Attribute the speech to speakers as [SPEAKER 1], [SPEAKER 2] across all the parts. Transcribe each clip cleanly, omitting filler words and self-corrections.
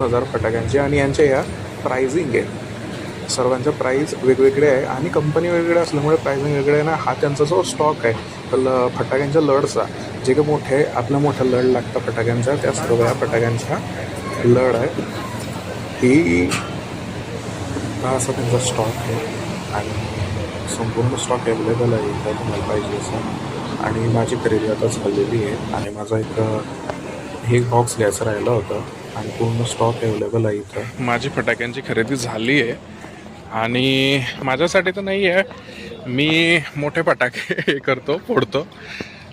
[SPEAKER 1] 1000 फटाक्यांची आणि यांच्या या प्राइसिंग आहे. सर्वांच्या प्राईस वेगवेगळे आहे आणि कंपनी वेगवेगळे असल्यामुळे प्राइसिंग वेगळे आहे ना. हा त्यांचा जो स्टॉक आहे फटाक्यांच्या लडचा, जे काही मोठे आपल्या मोठ्या लड लागतं फटाक्यांचा, त्या सर्व या फटाक्यांचा लड आहे. ही हा असा त्यांचा स्टॉक आहे आणि संपूर्ण स्टॉक अवेलेबल आहे इथं तुम्हाला पाहिजे असं. आणि माझी खरेदी आता झालेली आहे आणि माझा एक बॉक्स घ्यायचं राहिलं होतं आणि पूर्ण स्टॉक अवेलेबल आहे इथं. माझी फटाक्यांची खरेदी झाली आहे आणि माझ्यासाठी तर नाही आहे, मी मोठे फटाके करतो, फोडतो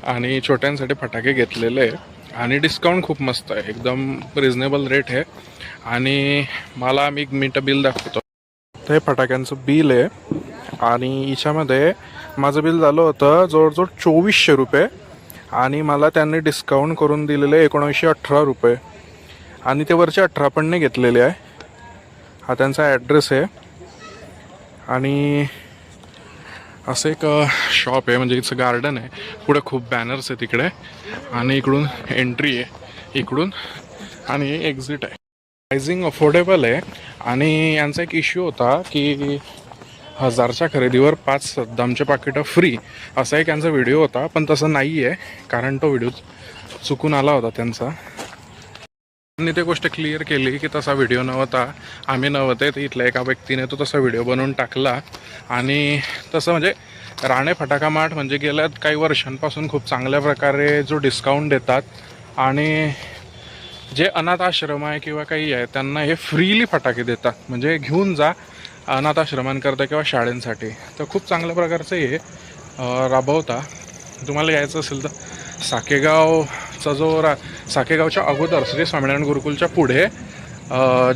[SPEAKER 1] आणि छोट्यांसाठी फटाके घेतलेले आहे आणि डिस्काउंट खूप मस्त आहे, एकदम रिजनेबल रेट आहे. आणि मला मी एक मिनटं बिल दाखवतो. तर हे फटाक्यांचं बिल आहे आणि याच्यामध्ये माझं बिल झालं होतं जवळजवळ 2400 रुपये आणि मला त्यांनी डिस्काउंट करून दिलेले 1918 रुपये आणि ते वरचे 18 पण नाही घेतलेले आहे. हा त्यांचा ॲड्रेस आहे आणि असं एक शॉप आहे, म्हणजे इथं गार्डन आहे, पुढे खूप बॅनर्स आहे तिकडे आणि इकडून एंट्री आहे इकडून आणि एक्झिट आहे. प्राइसिंग अफोर्डेबल आहे आणि यांचा एक इश्यू होता की 1000च्या खरेदीवर 5 सद्दामचे पाकिटं फ्री, असा एक यांचा व्हिडिओ होता, पण तसं नाही आहे कारण तो व्हिडिओ चुकून आला होता त्यांचा. त्यांनी ते गोष्ट क्लिअर केली की तसा व्हिडिओ नव्हता, आम्ही नव्हते, तर इथल्या एका व्यक्तीने तो तसा व्हिडिओ बनवून टाकला. आणि तसं म्हणजे राणे फटाका मार्ट म्हणजे गेल्या काही वर्षांपासून खूप चांगल्या प्रकारे जो डिस्काउंट देतात आणि जे अनाथ आश्रम आहे किंवा काही आहे त्यांना हे फ्रीली फटाके देतात, म्हणजे घेऊन जा अनाथ आश्रमांकरता किंवा शाळेंसाठी. तर खूप चांगल्या प्रकारचं हे राबवता. तुम्हाला यायचं असेल तर साकेगावच्या अगोदर श्री स्वामीनारायण गुरुकुलच्या पुढे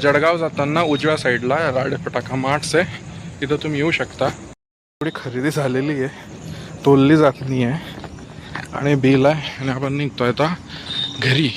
[SPEAKER 1] जळगाव जाताना उजव्या साईडला राणे फटाका मार्ट्स आहे, तिथं तुम्ही येऊ शकता. थोडी खरेदी झालेली आहे, तोलली जात नाही आहे आणि बिल आहे आणि आपण निघतोय आता घरी.